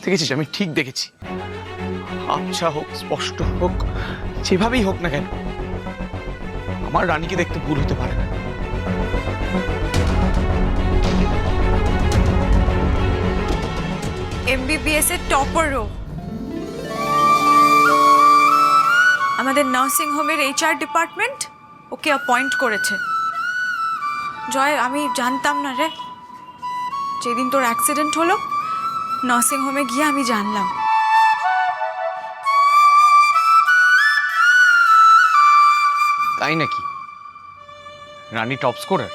দেখেছিস, আমি ঠিক দেখেছি। আবছা হোক, স্পষ্ট হোক, যেভাবেই হোক না কেন, আমার রানীকে দেখতে ভুল হতে পারে না। এমবিবিএস এর টপারও আমাদের নার্সিং হোমের এইচআর ডিপার্টমেন্ট ওকে অ্যাপয়েন্ট করেছে। জয়, আমি জানতাম না রে। যেদিন তোর অ্যাক্সিডেন্ট হলো, নার্সিং হোমে গিয়ে আমি জানলাম। তাই নাকি? রানী টপ স্কোরার?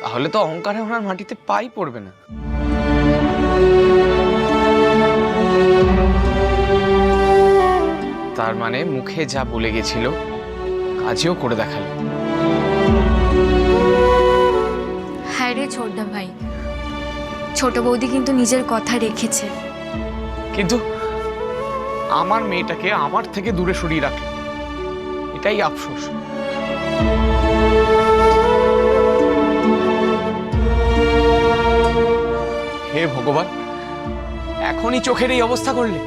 তাহলে তো অহংকারে ওনার মাটিতে পাই পড়বে না। তার মানে মুখে যা বলে গেছিল কাজেও করে দেখাল। হ্যাঁ রে ছোটদা ভাই, ছোট বৌদি কিন্তু নিজের কথা রেখেছে। কিন্তু আমার মেয়েটাকে আমার থেকে দূরে সরিয়ে রাখল, এটাই আফসোস। হে ভগবান, এখনই চোখের এই অবস্থা করলে?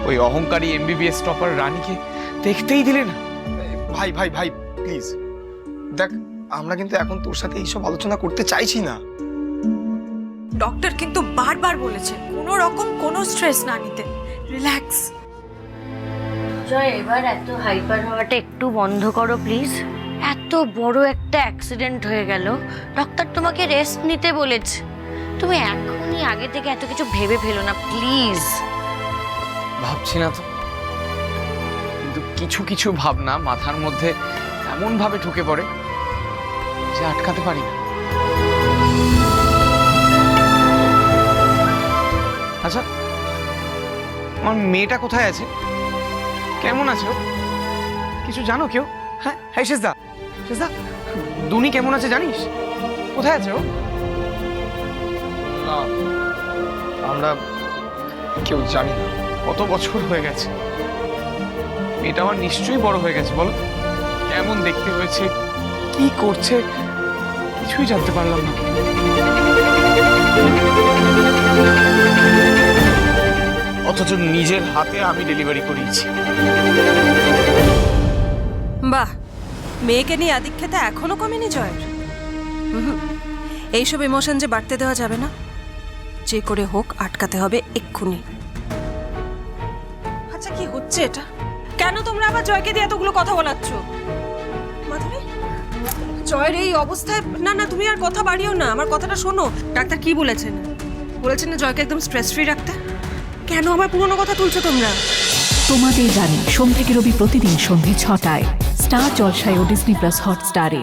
ওই অহংকারী এমবিবিএস টপার রানীকে দেখতেই দিলে না। ভাই ভাই ভাই প্লিজ দেখ, আমরা কিন্তু এখন তোর সাথে এইসব আলোচনা করতে চাইছি না। ডক্টর কিন্তু বারবার বলেছে কোনো রকম কোনো স্ট্রেস না নিতে, রিল্যাক্স। জয়, এবার এত হাইপার হওয়াটা একটু বন্ধ করো প্লিজ। এত বড় একটা অ্যাক্সিডেন্ট হয়ে গেল, ডক্টর তোমাকে রেস্ট নিতে বলেছে। তুমি এখনই আগে থেকে এত কিছু ভেবে ফেলো না প্লিজ। ভাবছি না তো, কিন্তু কিছু কিছু ভাবনা মাথার মধ্যে এমন ভাবে ঢুকে পড়ে যে আটকাতে পারি না। আচ্ছা, আমার মেয়েটা কোথায় আছে? কেমন আছে ও? কিছু জানো কেউ? হ্যাঁ হ্যাঁ, শেষদা, শেষদা, দুনি কেমন আছে জানিস? কোথায় আছে ও? না, আমরা কেউ জানি না। কত বছর হয়ে গেছে, মেয়েটা আমার নিশ্চয়ই বড় হয়ে গেছে। বলো কেমন দেখতে হয়েছে, কি করছে, কিছুই জানতে পারলাম না। অথচ নিজের হাতে আমি ডেলিভারি করিয়েছি। বাহ, মেয়েকে নিয়ে আদিক্ষেতা এখনো কমেনি জয়ের। এইসব ইমোশন যে বাড়তে দেওয়া যাবে না, যে করে হোক আটকাতে হবে এক্ষুনি। আচ্ছা, কি হচ্ছে এটা? কেন তোমরা আবার জয়কে দিয়ে এতগুলো কথা বলাচ্ছ? মাধুরী, জয়ের এই অবস্থায় না না, তুমি আর কথা বাড়িও না, আমার কথাটা শোনো। ডাক্তার কি বলেছেন? বলেছেন না জয়কে একদম স্ট্রেস ফ্রি রাখতে। কেন আমার পুরনো কথা তুলছো তোমরা? তোমাদের জানি সোম থেকে রবি প্রতিদিন সন্ধ্যে ৬টায় স্টার জলসায় ও ডিজনি প্লাস হটস্টারে।